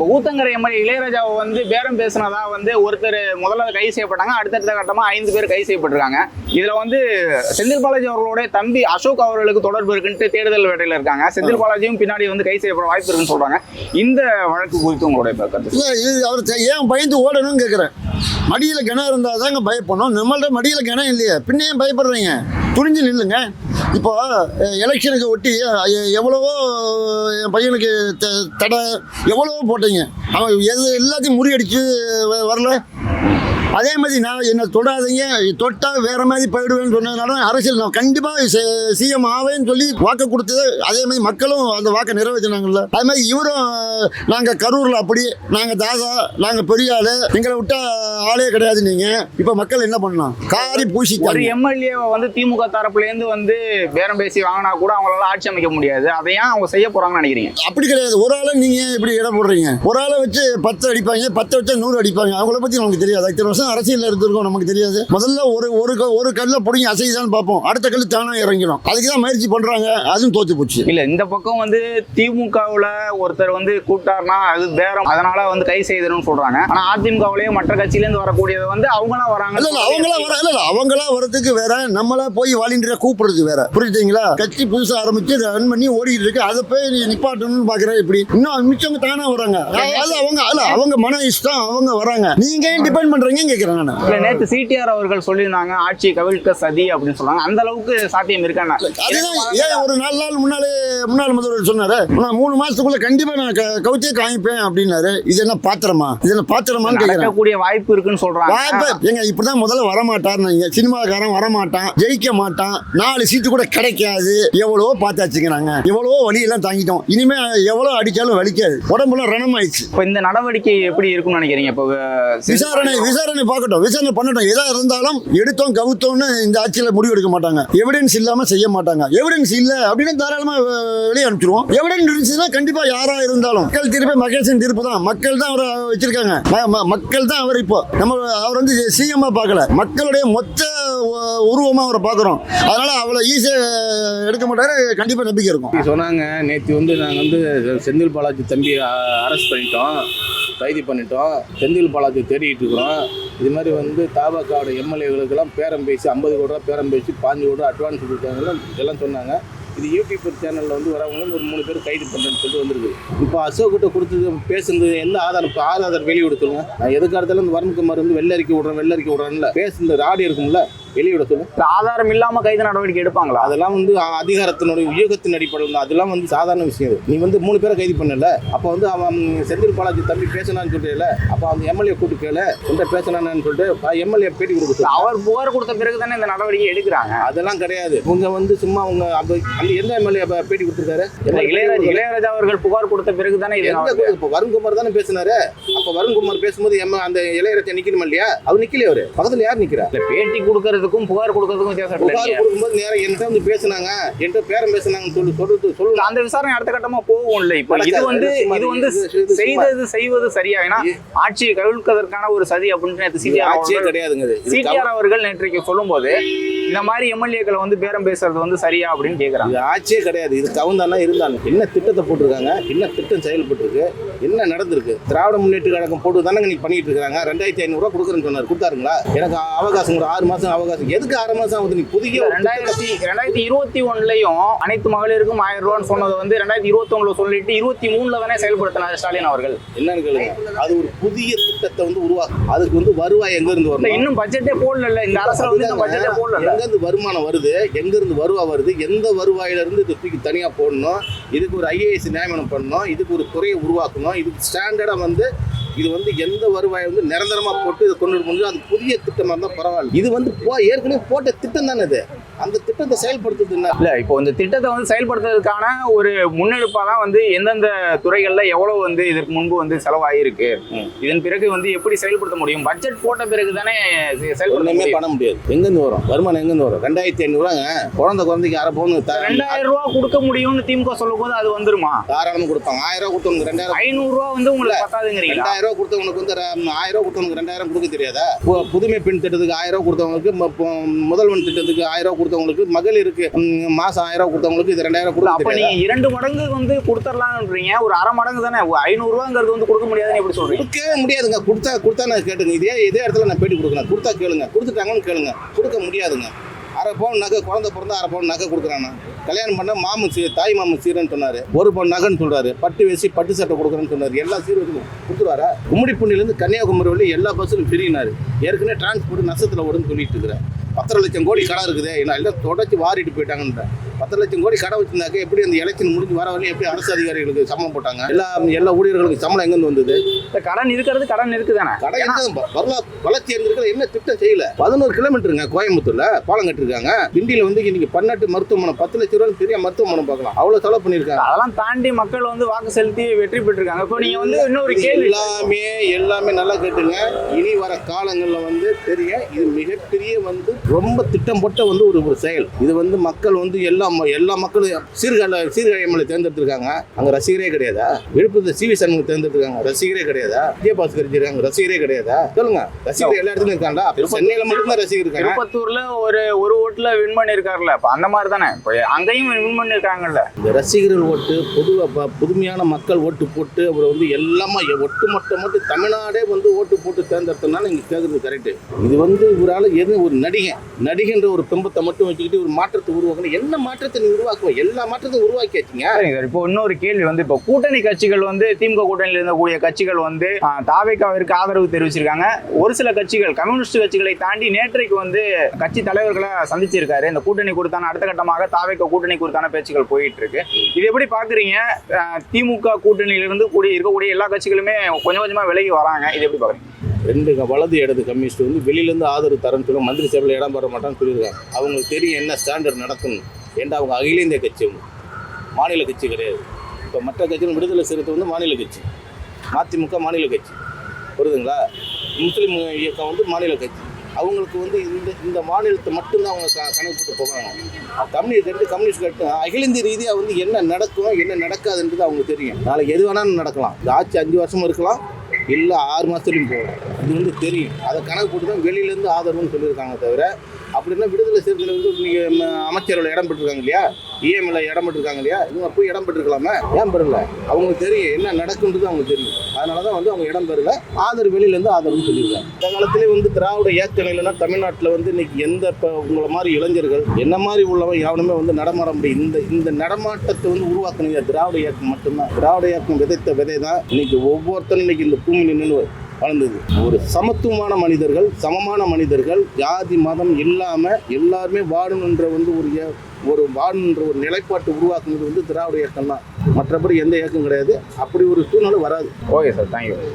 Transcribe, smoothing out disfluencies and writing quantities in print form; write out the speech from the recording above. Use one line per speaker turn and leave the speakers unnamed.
Uthangarai MLA இளையராஜாவை வந்து பேரம் பேசினதா வந்து ஒருத்தர் முதல்ல கைது செய்யப்பட்டாங்க. அடுத்தடுத்த கட்டமா 5 பேர் கைது செய்யப்பட்டிருக்காங்க. இதுல வந்து செந்தில் பாலாஜி அவர்களுடைய தம்பி அசோக் அவர்களுக்கு தொடர்பு இருக்குன்ட்டு தேடுதல் வேட்டையில இருக்காங்க. செந்தில் பாலாஜியும் பின்னாடி வந்து கைது செய்யப்பட வாய்ப்பு இருக்குன்னு சொல்றாங்க. இந்த வழக்கு குறித்து உங்களுடைய கருத்து?
அவர் ஏன் பயந்து ஓடணும்னு கேட்குறேன். மடியில கிணம் இருந்தால் தாங்க பயப்படணும். நம்மள்ட்ட மடியில கிணம் இல்லையே, பின்ன ஏன் பயப்படுறீங்க? துணிஞ்சு நில்லுங்க. இப்போ எலெக்ஷனுக்கு ஒட்டி எவ்வளவோ என் பையனுக்கு தடை எவ்வளவோ போட்டீங்க. அவன் எல்லாத்தையும் முறியடிச்சு வரல. அதே மாதிரி நான் என்ன தொடாதீங்க, தொட்டால் வேற மாதிரி போயிடுவேன்னு சொன்னதுனால அரசியல் நான் கண்டிப்பாக சிஎம் ஆவேன்னு சொல்லி வாக்கு கொடுத்தது. அதே மாதிரி மக்களும் அந்த வாக்கை நிறைவேற்றினாங்கல்ல. அதே மாதிரி இவரும் நாங்கள் கரூரில் அப்படி நாங்கள் தாதா நாங்கள் பெரிய ஆள், எங்களை விட்டா ஆளே கிடையாது. நீங்கள் இப்போ மக்கள் என்ன பண்ணலாம்? காரி பூசி
ஒரு எம்எல்ஏவை வந்து திமுக தரப்புலேருந்து வந்து பேரம் பேசி வாங்கினா கூட அவங்களால ஆட்சி அமைக்க முடியாது. அதையும் அவங்க செய்ய போறாங்கன்னு நினைக்கிறீங்க?
அப்படி கிடையாது. ஒரு ஆளை நீங்கள் இப்படி இடம் போடுறீங்க. ஒரு ஆளை வச்சு 10 அடிப்பாங்க, 10 வச்சா 100 அடிப்பாங்க. அவங்கள பற்றி நமக்கு தெரியாது. இத்தனை வருஷம் அரசியல் இருந்திருக்கும், நமக்கு தெரியாது. முதல்ல ஒரு கல்ல பிடிங்கி அசைதான் பார்ப்போம், அடுத்த கல்லு தானா இறங்கிடும். அதுக்கு தான் முயற்சி பண்றாங்க. அதுவும் தோத்து போச்சு.
இல்ல இந்த பக்கம் வந்து திமுகவுல ஒருத்தர் வந்து கூப்பிட்டாருன்னா அது பேரம், அதனால வந்து கை செய்யணும்னு சொல்றாங்க. ஆனா அதிமுகவுலயும் மற்ற கட்சியில இருந்து வரக்கூடியது வந்து அவங்களா வராங்க.
அவங்களா வரதுக்கு வேற, நம்மளா போய் வாலண்டியரா கூப்பிடுறது வேற. புரியுதுங்களா? கட்சி புதுசா ஆரம்பிச்சு ரன் பண்ணி ஓடிட்டு இருக்கு. அதை போய் நிப்பாட்டணும்னு பாக்குறேன். இப்படி இன்னும் மிச்சவங்க தானே வராங்க. அவங்க மன இஷ்டம், அவங்க வராங்க. நீங்க ஏன் டிபெண்ட் பண்றீங்க கேக்குறாங்க.
நேத்து சிடிஆர் அவர்கள் சொல்லியிருந்தாங்க ஆட்சி கவிழ்க்க சதி அப்படின்னு சொன்னாங்க. அந்த அளவுக்கு சாத்தியம் இருக்காங்க.
அதுதான் ஒரு 4 நாள் முன்னாள் முதல்வர் சொன்னாரு, 3 மாசத்துக்குள்ள கண்டிப்பா நான் கவுச்சே காமிப்பேன் அப்படின்னாரு. இது என்ன பாத்திரமா? இது என்ன பாத்திரமான்னு
கேட்கக்கூடிய வாய்ப்பு இருக்குன்னு சொல்றாங்க.
எங்க இப்படிதான் முதல்ல வரமாட்டார். சினிமாக்காரன் வரமாட்டான், ஜெயிக்க மாட்டான், 4 சீட்டு கூட கிடைக்காது. எவ்வளவோ பார்த்தாச்சுக்கிறாங்க, எவ்வளவோ வழியெல்லாம் தாங்கிட்டோம். இனிமே எவ்வளவு அடிச்சாலும் வலிக்காது, உடம்புல ரணம் ஆயிடுச்சு.
இப்ப இந்த நடவடிக்கை எப்படி இருக்கும்னு நினைக்கிறீங்க? இப்ப
விசாரணை பார்க்கட்டும், விசாரணை பண்ணட்டும். எதா இருந்தாலும் எடுத்தோம் கவுத்தோம்னு இந்த ஆட்சியில் முடிவு எடுக்க மாட்டாங்க. எவிடன்ஸ் இல்லாம செய்ய மாட்டாங்க. எவிடன்ஸ் இல்ல அப்படின்னு தாராளமா வெளியே அனுப்பிச்சிருவோம். எவிடன்ஸ் இருந்துச்சுன்னா கண்டிப்பா யாரா இருந்தாலும் மக்கள் தீர்ப்பு மகேசன் தீர்ப்பு தான். மக்கள் தான் அவரை வச்சிருக்காங்க. மக்கள் தான் அவர். இப்போ நம்ம அவர் வந்து சிஎம்மா பார்க்கல, மக்களுடைய மொத்த உருவமா அவரை பார்க்குறோம். அதனால அவளை ஈஸியா எடுக்க மாட்டாரு. கண்டிப்பா நம்பிக்கை இருக்கும்.
சொன்னாங்க நேற்று வந்து நாங்கள் வந்து செந்தில் பாலாஜி தம்பி அரெஸ்ட் பண்ணிட்டோம், கைது பண்ணிட்டோம், செந்தில் பாலாஜி தேடிட்டு இருக்கிறோம். இது மாதிரி வந்து தாபாக்காவோட எம்எல்ஏகளுக்கெல்லாம் பேரம் பேசி 50 கோடி ரூபா பேரம் பேசி 15 கோடி ரூபா அட்வான்ஸ் கொடுத்தாங்க எல்லாம் சொன்னாங்க. இது யூடியூப் சேனலில் வந்து வரவங்களும் ஒரு 3 பேர் கைது பண்ணுறேன்னு சொல்லிட்டு வந்துருக்கு. இப்போ அசோக்கிட்ட கொடுத்தது பேசுனது எந்த ஆதாரம்? இப்போ ஆதாரம் வெளியிட சொல்லுங்க. நான் எதுக்காரத்தில் இந்த வருண்குமார் வந்து வெள்ளரிக்கை விடுறேன்ல பேசுனது ஆடி இருக்கும்ல, வெளியிட சொல்லுங்க.
ஆதாரம் இல்லாம கைது நடவடிக்கை எடுப்பாங்களா?
அதெல்லாம் வந்து அதிகாரத்தினுடைய உயோகத்தின் அடிப்படையில் அதெல்லாம் வந்து சாதாரண விஷயம். நீ வந்து 3 பேரை கைது பண்ணல, அப்போ வந்து அவன் செந்தில் பாலாஜி தம்பி பேசினான்னு சொல்லிட்டு அப்போ அந்த எம்எல்ஏ கூட்டு கேள எந்த பேசினான்னு சொல்லிட்டு எம்எல்ஏ பேட்டி கொடுக்குது.
அவர் புகார் கொடுத்த பிறகு தானே இந்த நடவடிக்கை எடுக்கிறாங்க.
அதெல்லாம் கிடையாது. இவங்க வந்து சும்மா அவங்க அந்த எந்த எம்எல்ஏ பேட்டி கொடுத்துருக்காரு?
இளையராஜா அவர்கள் புகார் கொடுத்த பிறகு தானே
இப்போ வருண்குமார் தானே பேசினாரு. அப்போ வருண்குமார் பேசும்போது அந்த இளையராஜா நிக்கணுமா இல்லையா? அவர் நிக்கலையே. அவரு பக்கத்துல யார் நிக்கிறா?
பேட்டி கொடுக்கறது புகார் கொடுக்கிறதுக்கும் வித்தியாசம்.
புகார் கொடுக்கும்போது நேரம் என்கிட்ட வந்து பேசினாங்க, என்கிட்ட பேரம் பேசினாங்கன்னு சொல்லுங்க.
அந்த விசாரணை அடுத்த கட்டமா போகும் இல்லை. இப்ப இது வந்து செய்வது சரியா? ஏன்னா ஆட்சியை கவிழ்ப்பதற்கான ஒரு சதி அப்படின்னு
ஆட்சியே கிடையாதுங்க.
சிடிஆர் அவர்கள் நேற்றைக்கு சொல்லும் போது இந்த மாதிரி எம்எல்ஏக்களை வந்து பேரம் பேசுறது வந்து சரியா அப்படின்னு கேட்கறாங்க.
ஆட்சியே கிடையாது. இது கவுந்தானா இருந்தாங்க. என்ன திட்டத்தை போட்டிருக்காங்க, என்ன திட்டம் செயல்பட்டு என்ன நடந்திருக்கு? திராவிட முன்னேற்ற கழகம் போட்டு தானே நீங்க பண்ணிட்டு இருக்காங்க. 2500 ரூபாய் கொடுக்குறேன்னு சொன்னார், கொடுத்தாருங்களா? எனக்கு அவகாசம் ஒரு 6 மாசம் அவகாசம். எதுக்கு 6 மாசம் ஆகுது? நீ புதிய
2021லயும் அனைத்து மகளிருக்கும் 1000 ரூபான்னு சொன்னது வந்து 2021ல சொல்லிட்டு 23ல தானே செயல்படுத்தினார் ஸ்டாலின் அவர்கள்.
என்னன்னு கேளுங்க. அது ஒரு புதிய திட்டத்தை வந்து உருவாக்கும். அதுக்கு வந்து வருவாய் எங்க இருந்து வரணும்?
இன்னும் பட்ஜெட்டே போடல. இந்த அரசுல வந்து பட்ஜெட்டே போடல.
எங்க இருந்து வருமானம் வருது, எங்க இருந்து வருவாய் வருது, எந்த வருவாயில இருந்து இது தூக்கி தனியா போடணும், இதுக்கு ஒரு ஐஏஎஸ் நியமனம் பண்ணணும், இதுக்கு ஒரு துறையை உருவாக்கணும், இதுக்கு ஸ்டாண்டர்டா வந்து இது வந்து எந்த வருவாயை வந்து நிரந்தரமா போட்டு இதை கொண்டு முடியும். அது புதிய திட்டமா இருந்தா பரவாயில்ல. இது வந்து ஏற்கனவே போட்ட திட்டம் தானே. இது அந்த திட்டத்தை செயல்படுத்துறது இல்ல.
இப்போ இந்த திட்டத்தை வந்து செயல்படுத்துறதுக்கான ஒரு முன்னெடுப்பா தான் வந்து எந்தெந்த துறைகள்ல எவ்வளவு வந்து இதற்கு முன்பு வந்து செலவாயிருக்கு, இதன் பிறகு வந்து எப்படி செயல்படுத்த முடியும்? பட்ஜெட் போட்ட பிறகு தானே
செயல்படுத்தவே பண்ண முடியாது. எங்கிருந்து வரும் வருமானம்? எங்கிருந்து வரும்? 2500 ரூபாங்க குழந்தைக்கு 1/2 பவுன்
2000 ரூபாய் கொடுக்க முடியும்னு திமுக சொல்லும் போது அது வந்துருமா?
தாராளமா கொடுப்பாங்க. 1000 ரூபாய் கொடுத்தவங்க 2000,
500 ரூபாய் வந்து உங்களுக்கு பத்தாதுங்கிறீங்க.
2000 ரூபாய் கொடுத்தவங்களுக்கு வந்து 1000 ரூபாய் கொடுத்தவங்களுக்கு 2000 கொடுக்க தெரியாதா? புதுமை பெண் திட்டத்துக்கு 1000 ரூபாய் கொடுத்தவங்களுக்கு முதல்வன் திட்டத்துக்கு 1000 ரூபாய் கொடுத்தவங்களுக்கு, மகளிருக்கு மாசம் 1000 ரூபா கொடுத்தவங்களுக்கு இது 2000
அப்ப
கொடுக்க
நீங்க 2 மடங்கு வந்து கொடுத்துடலாம்ன்றீங்க, ஒரு அரை மடங்கு தானே, 500 ரூபாங்கிறது வந்து கொடுக்க முடியாதுன்னு எப்படி சொல்றீங்க?
கொடுக்கவே முடியாதுங்க. கொடுத்தா நான் கேட்டுங்க, இதே இடத்துல நான் பேட்டி கொடுக்குறேன், கொடுத்தா கேளுங்க, கொடுத்துட்டாங்கன்னு கேளுங்க. கொடுக்க முடியாதுங்க. அரை பவுன் நகை, குழந்தை பிறந்தா அரை பவுன் நகை கொடுக்குறானா? கல்யாணம் பண்ண தாய் மாமன் சீரன்னு சொன்னாரு, 1 பவுன் நகைன்னு சொல்றாரு, பட்டு வேசி பட்டு சட்டை கொடுக்குறேன்னு சொன்னாரு, எல்லா சீரும் கொடுத்துருவாரா? கும்மிடிப்பூண்டிலேருந்து கன்னியாகுமரி வழி எல்லா பஸ்ஸும் ஃப்ரீனாரு. ஏற்கனவே டிரான்ஸ்போர்ட் நஷ்டத்தில் ஓடுன்னு சொல்லிட்டு இருக்கிறேன். 10 லட்சம் கோடி கடை இருக்குது, எல்லாம் தொடச்சி வாரிட்டு போயிட்டாங்கன்ற. 10 லட்சம் கோடி கடை வச்சிருந்தாக்க எப்படி அந்த எலெக்ஷன் முடிஞ்சு வர வரையும் எப்படி அரசு அதிகாரிகளுக்கு சம்பளம் போட்டாங்க? எல்லா ஊழியர்களுக்கு சம்பளம் எங்கேருந்து வந்தது?
கடன் இருக்குதானே?
கடை வளர்ச்சி இருந்திருக்கிற என்ன திட்டம் செய்யல? 11 கிலோமீட்டருங்க கோயம்புத்தூர்ல பாலம் கட்டிருக்காங்க. கிண்டியில வந்து இன்னைக்கு பன்னாட்டு மருத்துவமனை 10 லட்சம் ரூபாய் பெரிய மருத்துவமனை பார்க்கலாம், அவ்வளவு செலவு பண்ணிருக்காங்க.
அதெல்லாம் தாண்டி மக்கள் வந்து வாக்கு செலுத்தி வெற்றி பெற்றிருக்காங்க. இப்போ நீங்க வந்து இன்னொரு கேள்வி,
எல்லாமே நல்லா கேட்டுங்க. இனி வர காலங்கள்ல வந்து தெரியும், இது மிகப்பெரிய வந்து ரொம்ப திட்டம் போட்ட வந்து ஒரு செயல். இது வந்து மக்கள் வந்து எல்லா மக்களும் சீர்காழி எம்எல்ஏ தேர்ந்தெடுத்திருக்காங்க, அங்க ரசிகரே கிடையாதா? விழுப்புரத்தில் சிவி சண்முகம் தேர்ந்தெடுத்திருக்காங்க, ரசிகரே கிடையாதா? விஜயபாஸ்கர் இருக்காங்க, ரசிகரே கிடையாதா? சொல்லுங்க, ரசிகர் எல்லா இடத்துலயும் இருக்காங்களா? சென்னையில மட்டும்தான் ரசிகர் இருக்காங்க.
திருப்பத்தூர்ல ஒரு ஓட்டுல வின் பண்ணிருக்காருல்ல, அந்த மாதிரி தானே அங்கேயும் வின் பண்ணிருக்காங்கல்ல.
இந்த ரசிகர்கள் ஓட்டு புதுமையான மக்கள் ஓட்டு போட்டு அவர் வந்து எல்லாமே ஒட்டுமொத்த மட்டும் தமிழ்நாடே வந்து ஓட்டு போட்டு தேர்ந்தெடுத்தனால நீங்க கேட்கறது கரெக்ட். இது வந்து இவரால் எது ஒரு நடிகன்ற ஒரு பிம்பத்தை மட்டும் வச்சுக்கிட்டு ஒரு மாற்றத்தை உருவாக்கணும். என்ன மாற்றத்தை நீ உருவாக்குவோம்? எல்லா மாற்றத்தையும் உருவாக்கியாச்சுங்க.
இப்போ இன்னொரு கேள்வி வந்து, இப்போ கூட்டணி கட்சிகள் வந்து திமுக கூட்டணியில் இருக்கக்கூடிய கட்சிகள் வந்து தாவேகாவிற்கு ஆதரவு தெரிவிச்சிருக்காங்க. ஒரு சில கட்சிகள், கம்யூனிஸ்ட் கட்சிகளை தாண்டி நேற்றைக்கு வந்து கட்சி தலைவர்களை சந்திச்சிருக்காரு. இந்த கூட்டணி குறித்தான அடுத்த கட்டமாக தாவேகா கூட்டணி குறித்தான பேச்சுக்கள் போயிட்டு இருக்கு. இது எப்படி பாக்குறீங்க? திமுக கூட்டணியிலிருந்து இருக்கக்கூடிய எல்லா கட்சிகளுமே கொஞ்சம் கொஞ்சமா விலகி வராங்க, இது எப்படி பாக்குறீங்க?
2 வலது இடது கம்யூனிஸ்ட் வந்து வெளியிலேருந்து ஆதரவு தரன்னு சொல்லி மந்திரி சபையில் இடம் பெற மாட்டான்னு சொல்லியிருக்காங்க. அவங்களுக்கு தெரியும் என்ன ஸ்டாண்டர்ட் நடக்கணும். ஏன்டா அவங்க அகில இந்திய கட்சி, மாநில கட்சி கிடையாது. இப்போ மற்ற கட்சிகள் விடுதலை சிறுத்தை வந்து மாநில கட்சி, மதிமுக மாநில கட்சி, புரியுதுங்களா? முஸ்லீம் இயக்கம் வந்து மாநில கட்சி. அவங்களுக்கு வந்து இந்த மாநிலத்தை மட்டும்தான் அவங்க கணக்கு போட்டு போகிறாங்க. கம்யூனிஸ்ட் கட்டு அகில இந்திய ரீதியாக வந்து என்ன நடக்கும் என்ன நடக்காதுன்றது அவங்க தெரியும். நாளைக்கு எது வேணாலும் நடக்கலாம். இந்த ஆட்சி 5 வருஷமும் இருக்கலாம், இல்லை 6 மாதத்துலையும் போகலாம். இது வந்து தெரியும். அதை கணக்கு போட்டு தான் வெளியிலேருந்து ஆதரவுன்னு சொல்லியிருக்காங்க. தவிர அப்படின்னா விடுதலை சிறுத்தையில் வந்து நீங்கள் அமைச்சரோட இடம் பெற்றிருக்காங்க இல்லையா, இஎம்எல்ஏ இடம் பெற்றிருக்காங்க இல்லையா, இவங்க போய் இடம் பெற்றிருக்கலாமா? ஏன் பெறல? அவங்களுக்கு தெரியும் என்ன நடக்குன்றது அவங்க தெரியும். அதனால தான் வந்து அவங்க இடம் பெறல, ஆதரவு வெளியிலேருந்து ஆதரவுன்னு சொல்லியிருக்காங்க. இந்த காலத்திலே வந்து திராவிட இயக்கம் இல்லைன்னா தமிழ்நாட்டில் வந்து இன்னைக்கு இப்போ உங்களை மாதிரி இளைஞர்கள் என்ன மாதிரி உள்ளவங்க யாருமே வந்து நடமாட முடியும். இந்த நடமாட்டத்தை வந்து உருவாக்குனீங்க திராவிட இயக்கம் மட்டும்தான். திராவிட இயக்கம் விதைத்த விதை தான் இன்னைக்கு ஒவ்வொருத்தரும் இன்னைக்கு இந்த பூமி நின்று வளர்ந்தது. ஒரு சமத்துவமான மனிதர்கள், சமமான மனிதர்கள், ஜாதி மதம் இல்லாமல் எல்லாருமே வாழணுன்ற வந்து ஒரு வாழணுன்ற ஒரு நிலைப்பாட்டை உருவாக்குனது வந்து திராவிட இயக்கம் தான். மற்றபடி எந்த இயக்கம் கிடையாது. அப்படி ஒரு சூழ்நிலை வராது.
Okay sir, thank you.